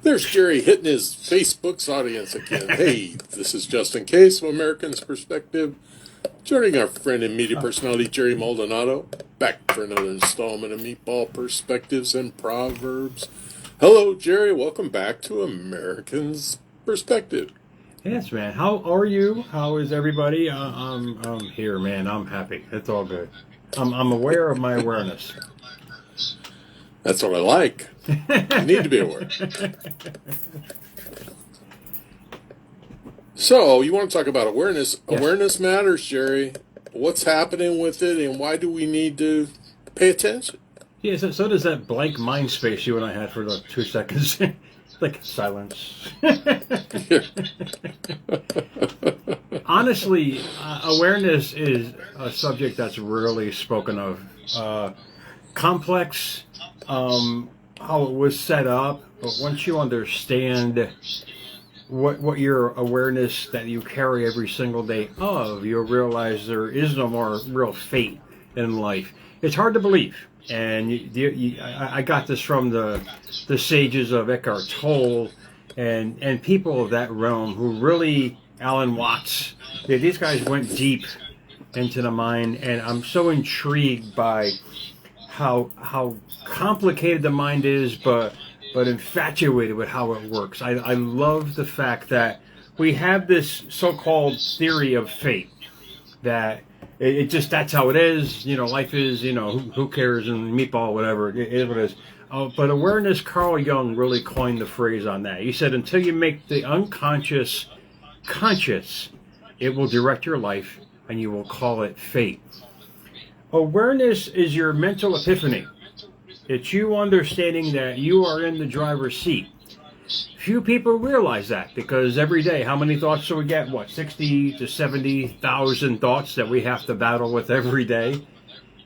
There's Jerry hitting his Facebook's audience again. Hey, this is Just in Case from American's Perspective. Joining our friend and media personality, Jerry Maldonado, back for another installment of Meatball Perspectives and Proverbs. Hello, Jerry. Welcome back to American's Perspective. Yes, man. How are you? How is everybody? I'm here, man. I'm happy. It's all good. I'm aware of my awareness. That's what I like. You need to be aware. So, you want to talk about awareness. Yes. Awareness matters, Jerry. What's happening with it, and why do we need to pay attention? Yeah, so does that blank mind space you and I had for the 2 seconds. Like silence. Honestly, awareness is a subject that's rarely spoken of. Complex, how it was set up, but once you understand what your awareness that you carry every single day of, you'll realize there is no more real fate in life. It's hard to believe. And I got this from the sages of Eckhart Tolle and people of that realm who really, Alan Watts, these guys went deep into the mind, and I'm so intrigued by how complicated the mind is, but infatuated with how it works. I love the fact that we have this so-called theory of fate, that it just, that's how it is, life is, who cares, and meatball, whatever, it is what it is. But awareness, Carl Jung really coined the phrase on that. He said, until you make the unconscious conscious, it will direct your life, and you will call it fate. Awareness is your mental epiphany. It's you understanding that you are in the driver's seat. Few people realize that, because every day, how many thoughts do we get? 60 to 70,000 thoughts that we have to battle with every day.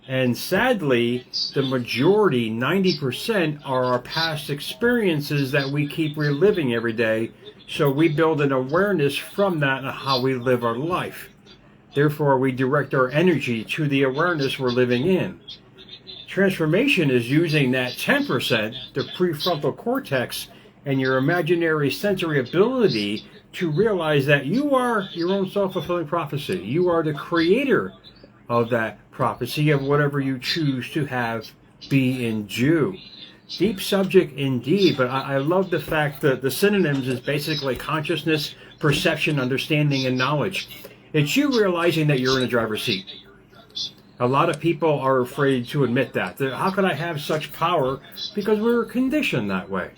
And sadly, the majority, 90%, are our past experiences that we keep reliving every day. So we build an awareness from that on how we live our life. Therefore, we direct our energy to the awareness we're living in. Transformation is using that 10%, the prefrontal cortex, and your imaginary sensory ability to realize that you are your own self-fulfilling prophecy. You are the creator of that prophecy of whatever you choose to have be in you. Deep subject indeed, but I love the fact that the synonyms is basically consciousness, perception, understanding, and knowledge. It's you realizing that you're in a driver's seat. A lot of people are afraid to admit that. How could I have such power? Because we were conditioned that way.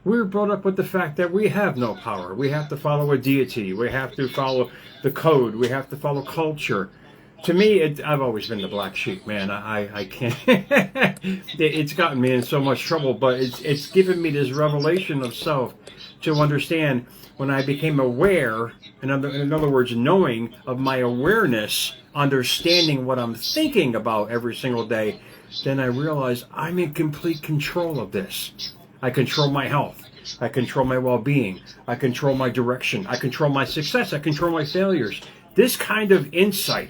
We were brought up with the fact that we have no power. We have to follow a deity. We have to follow the code. We have to follow culture. To me, I've always been the black sheep, man. I can't. It's gotten me in so much trouble, but it's given me this revelation of self to understand when I became aware, in other words, knowing of my awareness, understanding what I'm thinking about every single day, then I realized I'm in complete control of this. I control my health. I control my well-being. I control my direction. I control my success. I control my failures. This kind of insight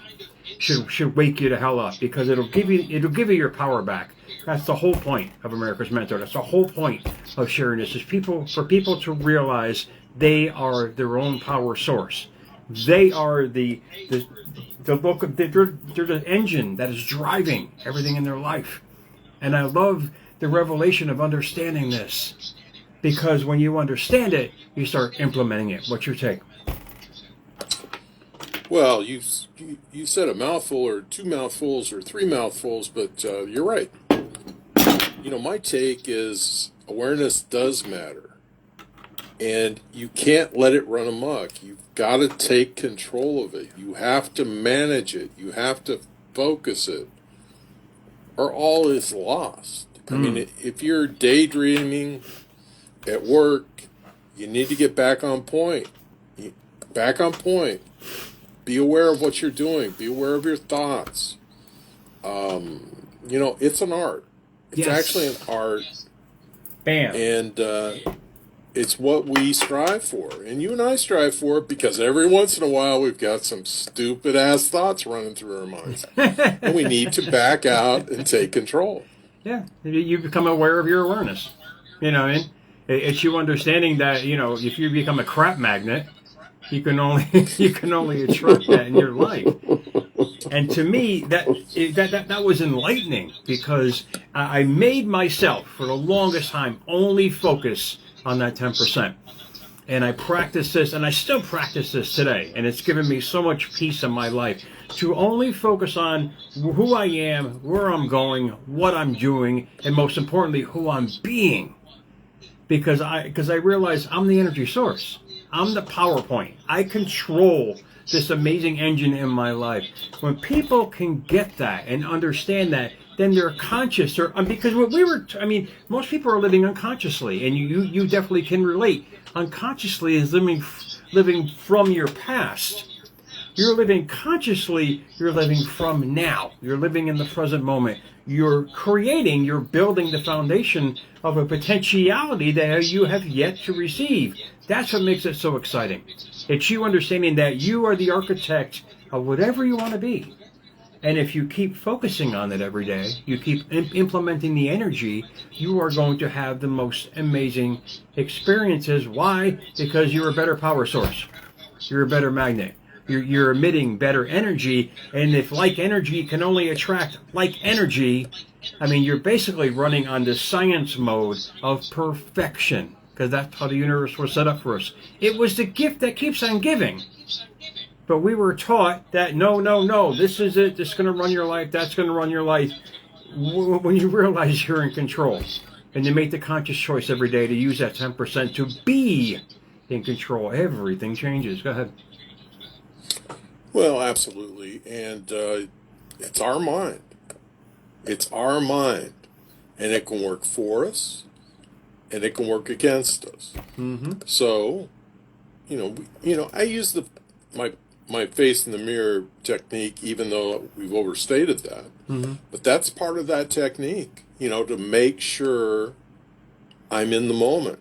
should wake you the hell up, because it'll give you your power back. That's the whole point of America's Mentor. That's the whole point of sharing this, is for people to realize they are their own power source. They are the local, they're the engine that is driving everything in their life. And I love the revelation of understanding this, because when you understand it, you start implementing it. What's your take? Well, you said a mouthful or two mouthfuls or three mouthfuls, but you're right. My take is awareness does matter, and you can't let it run amok. You've got to take control of it. You have to manage it. You have to focus it, or all is lost. I mean, if you're daydreaming at work, you need to get back on point. Back on point. Be aware of what you're doing. Be aware of your thoughts. It's an art. It's actually an art. Bam. And it's what we strive for. And you and I strive for it because every once in a while we've got some stupid-ass thoughts running through our minds. And we need to back out and take control. Yeah, you become aware of your awareness. You know, and it's you understanding that, you know, if you become a crap magnet, you can only you can only attract that in your life. And to me, that was enlightening, because I made myself for the longest time only focus on that 10%. And I practice this, and I still practice this today, and it's given me so much peace in my life to only focus on who I am, where I'm going, what I'm doing, and most importantly, who I'm being. Because I realize I'm the energy source. I'm the PowerPoint. I control this amazing engine in my life. When people can get that and understand that, then they're conscious. Because what most people are living unconsciously, and you definitely can relate. Unconsciously is living from your past. You're living consciously, you're living from now. You're living in the present moment. You're building the foundation of a potentiality that you have yet to receive. That's what makes it so exciting. It's you understanding that you are the architect of whatever you want to be. And if you keep focusing on it every day, you keep implementing the energy, you are going to have the most amazing experiences. Why? Because you're a better power source. You're a better magnet. You're emitting better energy. And if like energy can only attract like energy, you're basically running on the science mode of perfection. Because that's how the universe was set up for us. It was the gift that keeps on giving. But we were taught that no, this is it. This is going to run your life. That's going to run your life. When you realize you're in control, and you make the conscious choice every day to use that 10% to be in control, everything changes. Go ahead. Well, absolutely. And it's our mind. It's our mind. And it can work for us, and it can work against us. Mm-hmm. So, I use my face in the mirror technique, even though we've overstated that. Mm-hmm. But that's part of that technique, to make sure I'm in the moment.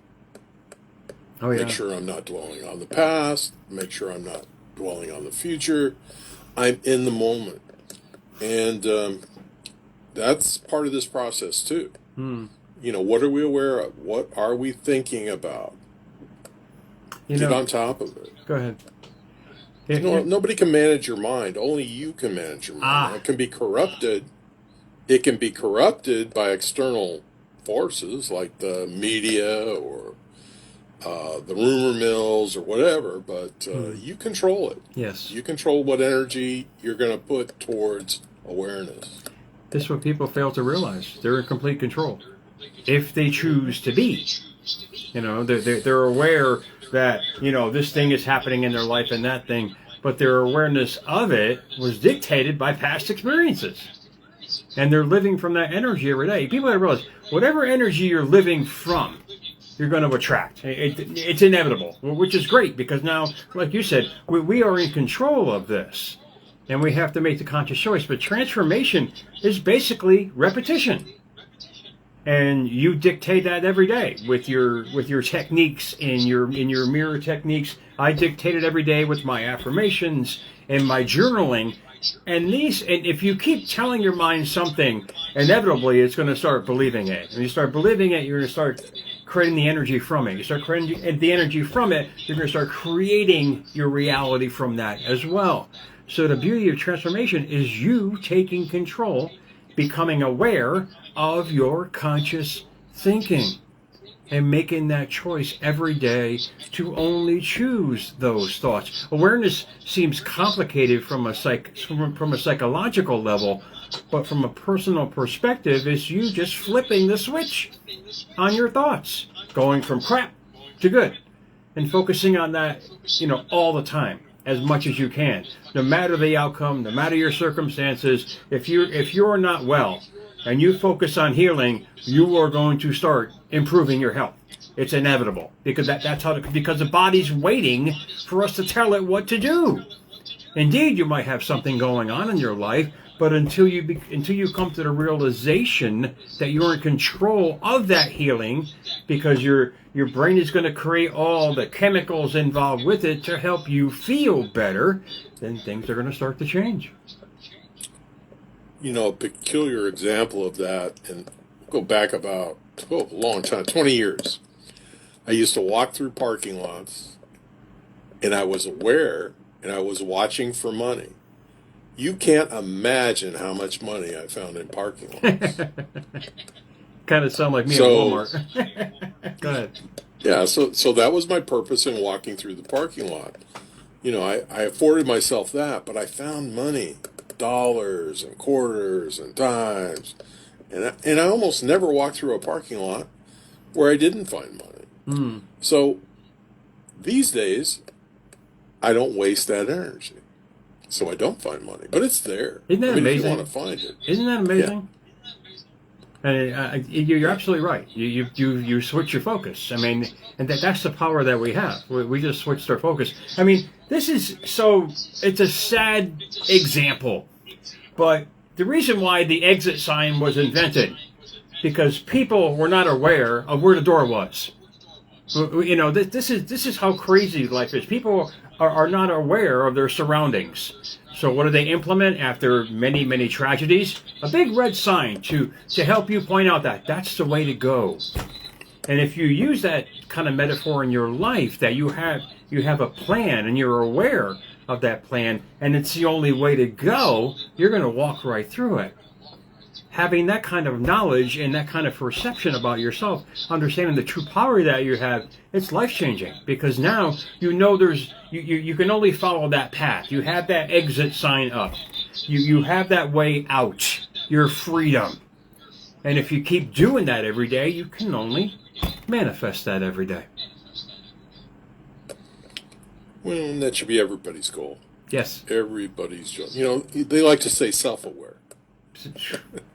Oh, yeah. Make sure I'm not dwelling on the past. Make sure I'm not dwelling on the future. I'm in the moment. And that's part of this process, too. Mm. What are we aware of? What are we thinking about? Get on top of it. Go ahead. Nobody can manage your mind. Only you can manage your mind. It can be corrupted. It can be corrupted by external forces like the media or the rumor mills or whatever, but you control it. Yes. You control what energy you're going to put towards awareness. This is what people fail to realize. They're in complete control. If they choose to be. They're aware that, this thing is happening in their life and that thing, but their awareness of it was dictated by past experiences. And they're living from that energy every day. People have to realize, whatever energy you're living from, you're going to attract. It's inevitable, which is great, because now, like you said, we are in control of this. And we have to make the conscious choice. But transformation is basically repetition. And you dictate that every day with your techniques and your mirror techniques. I dictate it every day with my affirmations and my journaling. And if you keep telling your mind something, inevitably it's going to start believing it. And you start believing it, you're going to start creating the energy from it. You start creating the energy from it, you're going to start creating your reality from that as well. So the beauty of transformation is you taking control, becoming aware of your conscious thinking, and making that choice every day to only choose those thoughts. Awareness seems complicated from a psychological level, but from a personal perspective, it's you just flipping the switch on your thoughts, going from crap to good, and focusing on that, all the time, as much as you can, no matter the outcome, no matter your circumstances. If you're not well and you focus on healing, you are going to start improving your health. It's inevitable, because because the body's waiting for us to tell it what to do. Indeed, you might have something going on in your life, but until you come to the realization that you're in control of that healing, because your brain is going to create all the chemicals involved with it to help you feel better, then things are going to start to change. A peculiar example of that, and go back about a long time, 20 years. I used to walk through parking lots, and I was aware, and I was watching for money. You can't imagine how much money I found in parking lots. Kind of sound like me at Walmart. Go ahead. Yeah, so that was my purpose in walking through the parking lot. I afforded myself that, but I found money, dollars and quarters and dimes, and I almost never walked through a parking lot where I didn't find money. So these days, I don't waste that energy. So I don't find money, but it's there. Isn't that amazing? If you want to find it. Isn't that amazing? Yeah. You're absolutely right. You switch your focus. I mean, and that's the power that we have. We just switched our focus. I mean, it's a sad example, but the reason why the exit sign was invented, because people were not aware of where the door was. This is how crazy life is. People are not aware of their surroundings. So what do they implement after many, many tragedies? A big red sign to help you point out that that's the way to go. And if you use that kind of metaphor in your life, that you have a plan and you're aware of that plan and it's the only way to go, you're going to walk right through it. Having that kind of knowledge and that kind of perception about yourself, understanding the true power that you have, it's life-changing, because now you know you can only follow that path. You have that exit sign up. You have that way out, your freedom. And if you keep doing that every day, you can only manifest that every day. Well, that should be everybody's goal. Yes. Everybody's goal. They like to say self-aware.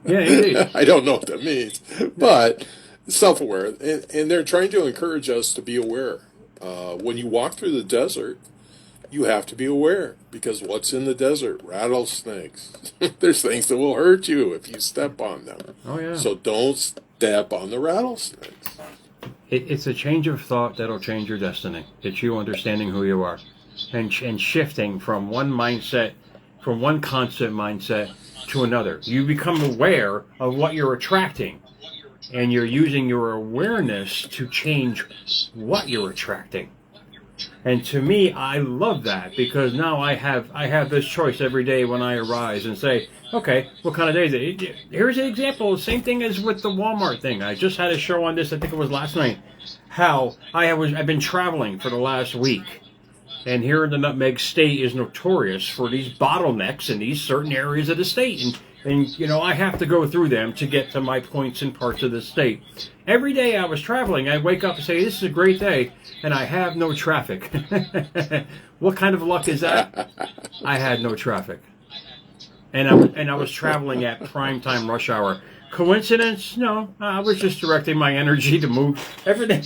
Yeah, indeed. I don't know what that means, but self-aware, and they're trying to encourage us to be aware. When you walk through the desert, you have to be aware, because what's in the desert? Rattlesnakes. There's things that will hurt you if you step on them. Oh yeah. So don't step on the rattlesnakes. It's a change of thought that'll change your destiny. It's you understanding who you are, and shifting from one mindset, from one constant mindset to another. You become aware of what you're attracting, and you're using your awareness to change what you're attracting. And to me, I love that, because now I have this choice every day when I arise and say, okay, what kind of day is it? Here's an example, same thing as with the Walmart thing. I just had a show on this, I think it was last night, how I've been traveling for the last week. And here in the Nutmeg State is notorious for these bottlenecks in these certain areas of the state. And I have to go through them to get to my points in parts of the state. Every day I was traveling, I'd wake up and say, this is a great day, and I have no traffic. What kind of luck is that? I had no traffic. And I was traveling at prime time rush hour. Coincidence? No. I was just directing my energy to move everything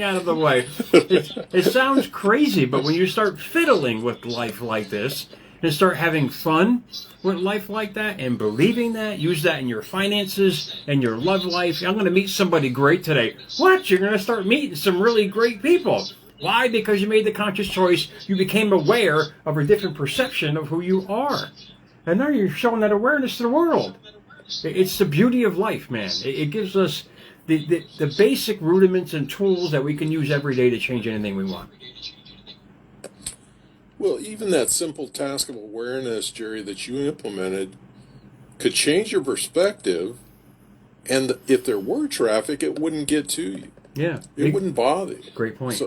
out of the way. It sounds crazy, but when you start fiddling with life like this and start having fun with life like that and believing that, use that in your finances and your love life. I'm going to meet somebody great today. What? You're going to start meeting some really great people. Why? Because you made the conscious choice. You became aware of a different perception of who you are. And now you're showing that awareness to the world. It's the beauty of life, man. It gives us the basic rudiments and tools that we can use every day to change anything we want. Well, even that simple task of awareness, Jerry, that you implemented could change your perspective, and if there were traffic, it wouldn't get to you. Yeah. It wouldn't bother you. Great point.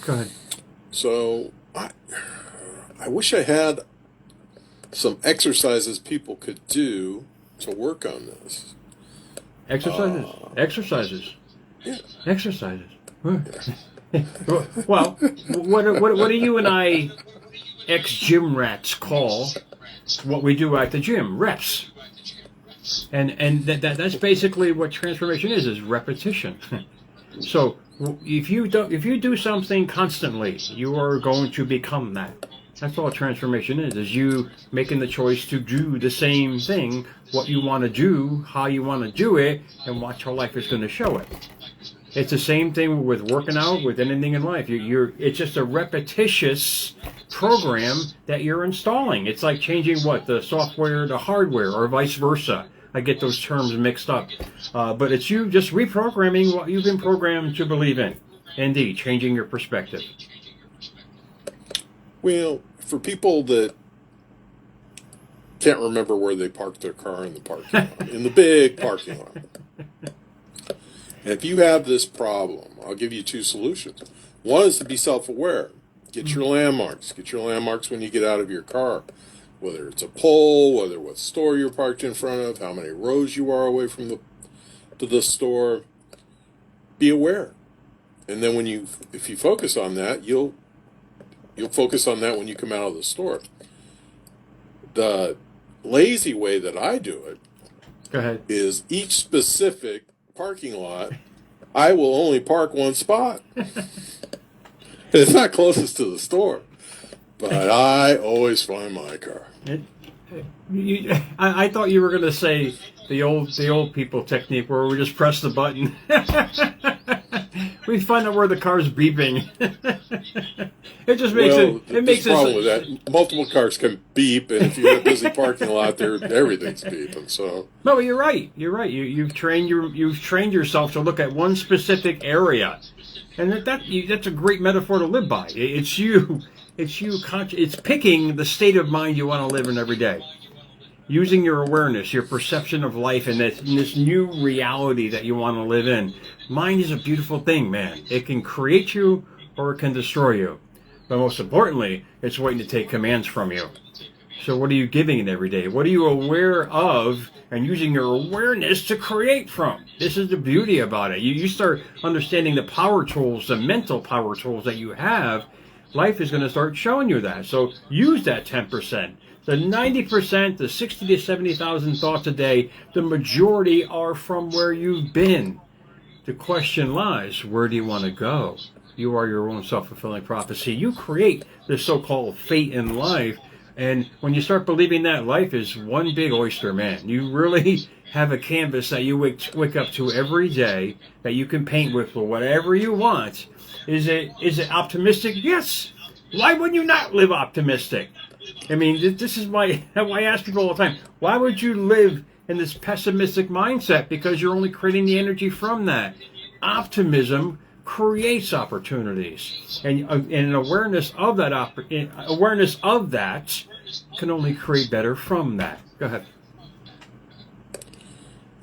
Go ahead. So, I wish I had some exercises people could do to work on this. Exercises. Yeah. Exercises. Well, what do you and I ex-gym rats call what we do at the gym? Reps. And that's basically what transformation is repetition. So if you do something constantly, you are going to become that. That's all transformation is you making the choice to do the same thing, what you want to do, how you want to do it, and watch how life is going to show it. It's the same thing with working out, with anything in life. It's just a repetitious program that you're installing. It's like changing the software to hardware, or vice versa. I get those terms mixed up. But it's you just reprogramming what you've been programmed to believe in. Indeed, changing your perspective. Well, for people that can't remember where they parked their car in the parking lot, in the big parking lot. And if you have this problem, I'll give you two solutions. One is to be self-aware. Get your landmarks. Get your landmarks when you get out of your car. Whether it's a pole, whether what store you're parked in front of, how many rows you are away from the store. Be aware. And then if you focus on that, you'll focus on that when you come out of the store. The lazy way that I do it Go ahead. is each specific parking lot, I will only park one spot. It's not closest to the store, but I always find my car. I thought you were going to say the old people technique where we just press the button. We find out where the car's beeping. It just makes it makes a problem with that. Multiple cars can beep, and if you're in a busy parking lot, everything's beeping. So no, you're right. You're right. You've trained yourself to look at one specific area, and that's a great metaphor to live by. It's you. It's picking the state of mind you want to live in every day. Using your awareness, your perception of life, and this new reality that you want to live in. Mind is a beautiful thing, man. It can create you or it can destroy you. But most importantly, it's waiting to take commands from you. So what are you giving it every day? What are you aware of and using your awareness to create from? This is the beauty about it. You start understanding the power tools, the mental power tools that you have. Life is going to start showing you that. So use that 10%. The 90%, the 60 to 70,000 thoughts a day, the majority are from where you've been. The question lies, where do you want to go? You are your own self-fulfilling prophecy. You create the so-called fate in life. And when you start believing that life is one big oyster, man, you really have a canvas that you wake up to every day that you can paint with for whatever you want. Is it optimistic? Yes. Why would you not live optimistic? I mean, this is why I ask people all the time, why would you live in this pessimistic mindset? Because you're only creating the energy from that. Optimism creates opportunities. And an awareness of that can only create better from that. Go ahead.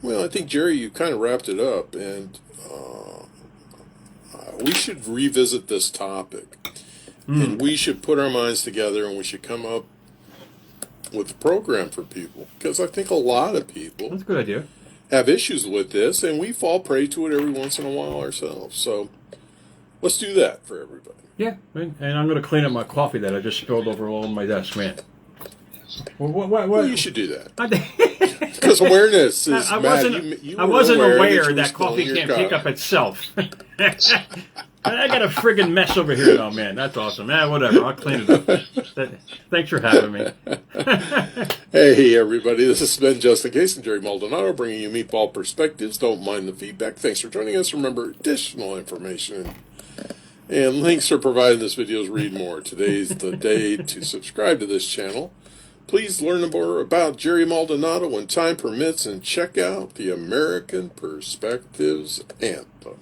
Well, I think, Jerry, you kind of wrapped it up, and we should revisit this topic. And we should put our minds together, and we should come up with a program for people. Because I think a lot of people That's a good idea. have issues with this, and we fall prey to it every once in a while ourselves. So let's do that for everybody. Yeah, and I'm going to clean up my coffee that I just spilled over all on my desk, man. Well, you should do that. Because awareness is I wasn't aware that coffee can't pick up itself. I got a friggin' mess over here now, man. That's awesome. Whatever. I'll clean it up. Thanks for having me. Hey, everybody. This has been Just in Case and Jerry Maldonado bringing you Meatball Perspectives. Don't mind the feedback. Thanks for joining us. Remember, additional information and links are provided in this video's read more. Today's the day to subscribe to this channel. Please learn more about Jerry Maldonado when time permits and check out the American Perspectives Anthem.